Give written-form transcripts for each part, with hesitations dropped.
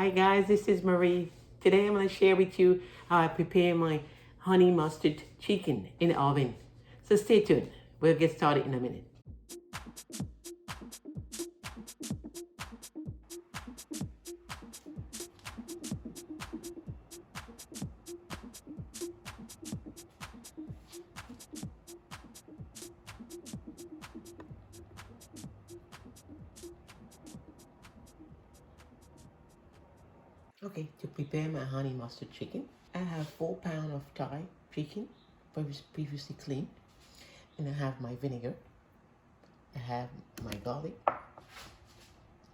Hi guys, this is Marie. Today I'm going to share with you how I prepare my honey mustard chicken in the oven. So stay tuned. We'll get started in a minute. Okay, to prepare my honey mustard chicken, I have 4 pounds of Thai chicken, previously cleaned, and I have my vinegar, I have my garlic, I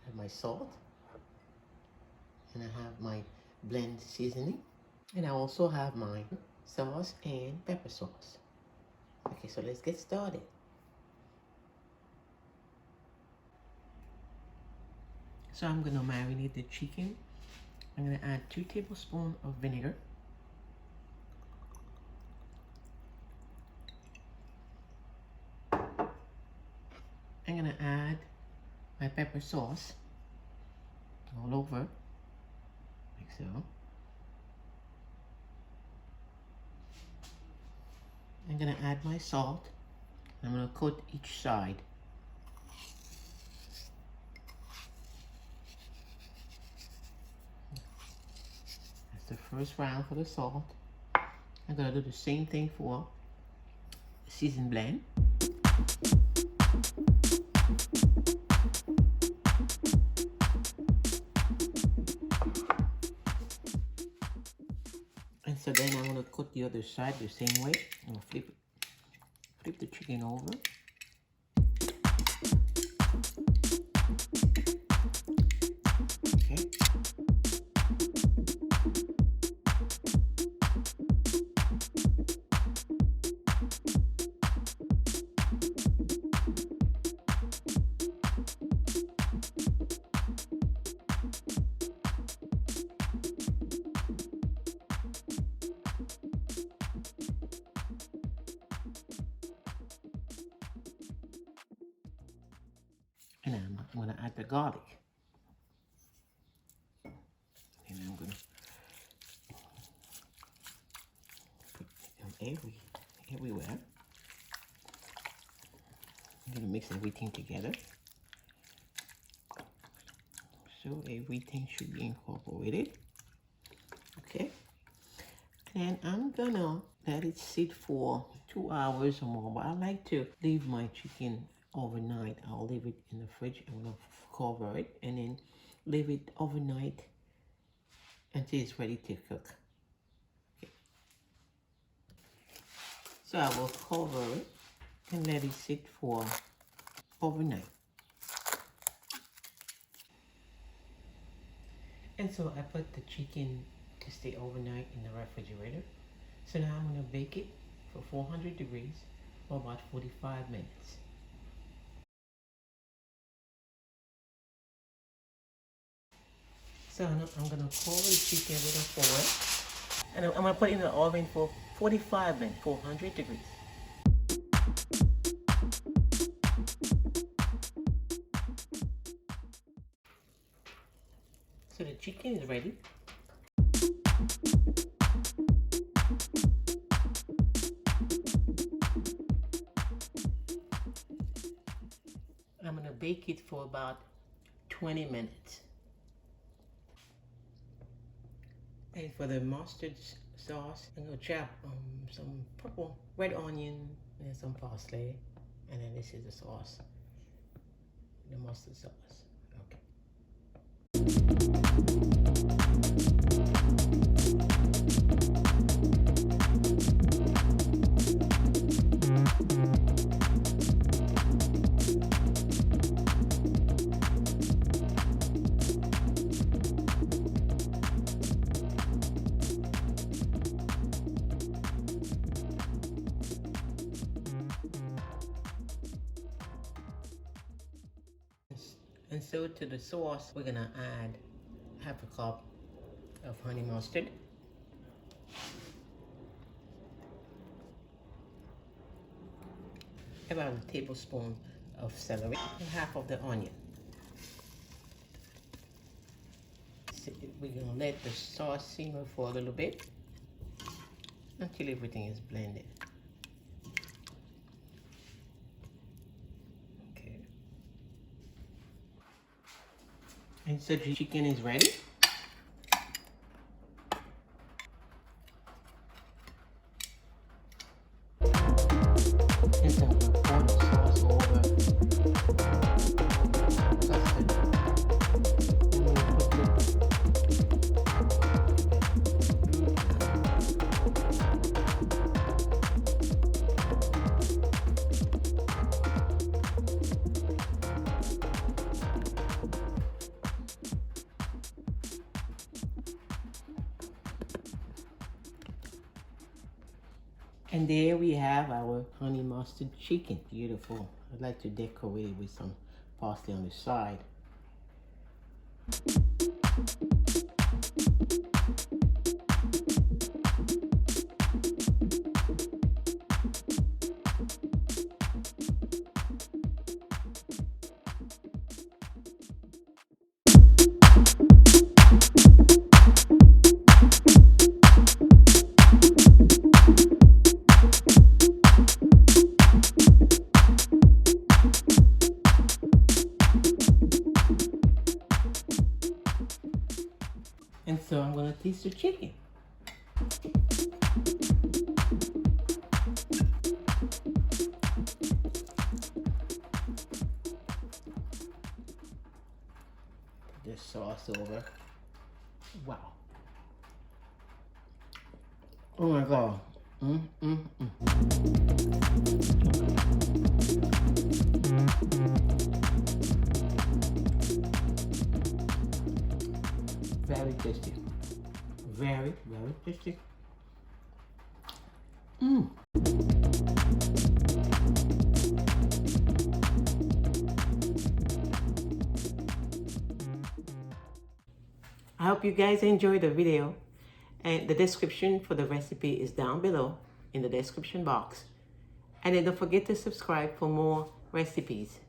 have my salt, and I have my blend seasoning, and I also have my sauce and pepper sauce. Okay, so let's get started. So I'm gonna marinate the chicken. I'm gonna add 2 tablespoons of vinegar. I'm gonna add my pepper sauce all over, like so. I'm gonna add my salt. I'm gonna coat each side. That's the first round for the salt. I'm gonna do the same thing for seasoned blend. And so then I'm gonna coat the other side the same way. I'm gonna flip the chicken over. Okay. And I'm gonna add the garlic. And I'm gonna put them everywhere. I'm gonna mix everything together. So everything should be incorporated. Okay. And I'm gonna let it sit for 2 hours or more. But I like to leave my chicken overnight. I'll leave it in the fridge. I'm gonna cover it and then leave it overnight until it's ready to cook. Okay. So I will cover it and let it sit for overnight. And so I put the chicken to stay overnight in the refrigerator. So now I'm gonna bake it for 400 degrees for about 45 minutes. So I'm gonna cover the chicken with a foil. And I'm gonna put it in the oven for 45 minutes, 400 degrees. So the chicken is ready. I'm gonna bake it for about 20 minutes. And for the mustard sauce, I'm gonna chop some purple red onion and some parsley. And then this is the sauce, the mustard sauce. Okay. And so to the sauce, we're gonna add half a cup of honey mustard, about a tablespoon of celery, and half of the onion. We're gonna let the sauce simmer for a little bit until everything is blended. Okay. And so the chicken is ready. And so I'm gonna pour the sauce over custard. I'm gonna put and there we have our honey mustard chicken. Beautiful. I'd like to decorate it with some parsley on the side. And so I'm gonna taste the chicken. Put this sauce over. Wow. Oh my God. Very tasty. Very, very tasty. I hope you guys enjoyed the video, and the description for the recipe is down below in the description box. And then don't forget to subscribe for more recipes.